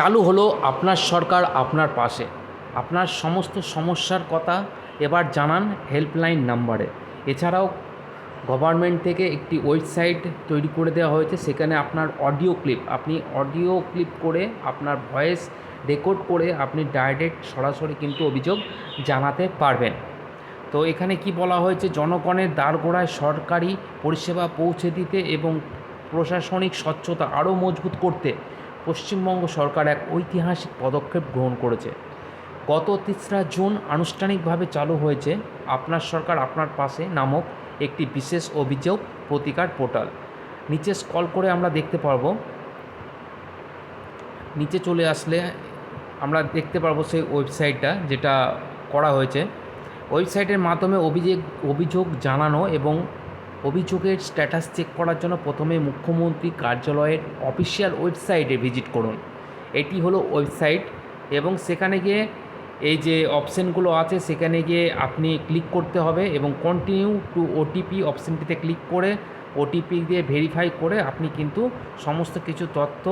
চালু হলো আপনার সরকার আপনার পাশে। আপনার সমস্ত সমস্যার কথা এবার জানান হেল্পলাইন নাম্বারে। এছাড়াও গভর্নমেন্ট থেকে একটি ওয়েবসাইট তৈরি করে দেওয়া হয়েছে, সেখানে আপনার অডিও ক্লিপ করে আপনার ভয়েস রেকর্ড করে আপনি ডাইরেক্ট সরাসরি কিন্তু অভিযোগ জানাতে পারবেন। তো এখানে কি বলা হয়েছে, জনগণের দ্বারগোড়ায় সরকারি পরিষেবা পৌঁছে দিতে এবং প্রশাসনিক স্বচ্ছতা আরও মজবুত করতে পশ্চিমবঙ্গ সরকার এক ঐতিহাসিক পদক্ষেপ গ্রহণ করেছে। গত 3রা জুন আনুষ্ঠানিকভাবে চালু হয়েছে আপনার সরকার আপনার পাশে নামক একটি বিশেষ অভিযোগ প্রতিকার পোর্টাল। নিচে স্ক্রল করে আমরা দেখতে পারবো, নিচে চলে আসলে আমরা দেখতে পারবো সেই ওয়েবসাইটটা যেটা করা হয়েছে। ওয়েবসাইটের মাধ্যমে অভিযোগ জানানো এবং অভিযোগের স্ট্যাটাস চেক করার জন্য প্রথমে মুখ্যমন্ত্রী কার্যালয়ের অফিসিয়াল ওয়েবসাইটে ভিজিট করুন। এটি হলো ওয়েবসাইট, এবং সেখানে গিয়ে এই যে অপশানগুলো আছে সেখানে গিয়ে আপনি ক্লিক করতে হবে এবং কন্টিনিউ টু ওটিপি অপশানটিতে ক্লিক করে ওটিপি দিয়ে ভেরিফাই করে আপনি কিন্তু সমস্ত কিছু তথ্য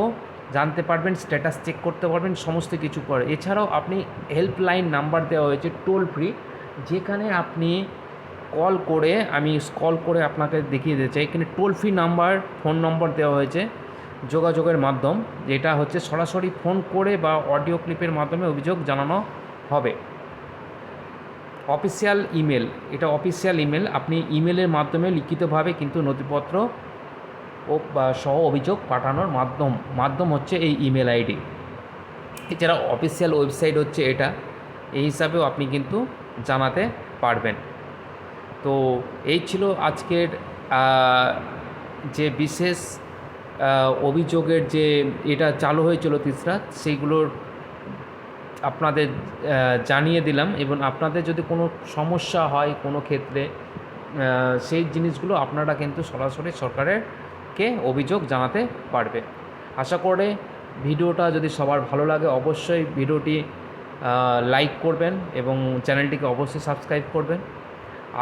জানতে পারবেন, স্ট্যাটাস চেক করতে পারবেন, সমস্ত কিছু করে। এছাড়াও আপনি হেল্পলাইন নাম্বার দেওয়া হয়েছে টোল ফ্রি, যেখানে আপনি কল করে, আমি স্ক্রল করে আপনাকে দেখিয়ে দিতে চাই, এখানে টোল ফ্রি নাম্বার ফোন নম্বর দেওয়া হয়েছে যোগাযোগের মাধ্যম, যেটা হচ্ছে সরাসরি ফোন করে বা অডিও ক্লিপের মাধ্যমে অভিযোগ জানানো হবে। অফিসিয়াল ইমেল, এটা অফিসিয়াল ইমেল, আপনি ইমেলের মাধ্যমে লিখিতভাবে কিন্তু নথিপত্র ও সহ অভিযোগ পাঠানোর মাধ্যম হচ্ছে এই ইমেল আইডি। এছাড়া অফিসিয়াল ওয়েবসাইট হচ্ছে এটা, এই হিসাবেও আপনি কিন্তু জানাতে পারবেন। তো এই ছিল আজকের যে বিশেষ অভিযোগের যে এটা চালু হয়েছিল 3রা, সেইগুলোর আপনাদের জানিয়ে দিলাম। এবং আপনাদের যদি কোনো সমস্যা হয় কোনো ক্ষেত্রে, সেই জিনিসগুলো আপনারা কিন্তু সরাসরি সরকারকে অভিযোগ জানাতে পারবে। আশা করে ভিডিওটা যদি সবার ভালো লাগে অবশ্যই ভিডিওটি লাইক করবেন এবং চ্যানেলটিকে অবশ্যই সাবস্ক্রাইব করবেন।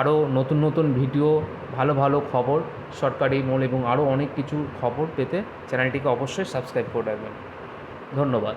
আরও নতুন নতুন ভিডিও, ভালো ভালো খবর, সরকারি মূল এবং আরও অনেক কিছু খবর পেতে চ্যানেলটিকে অবশ্যই সাবস্ক্রাইব করে রাখবেন। ধন্যবাদ।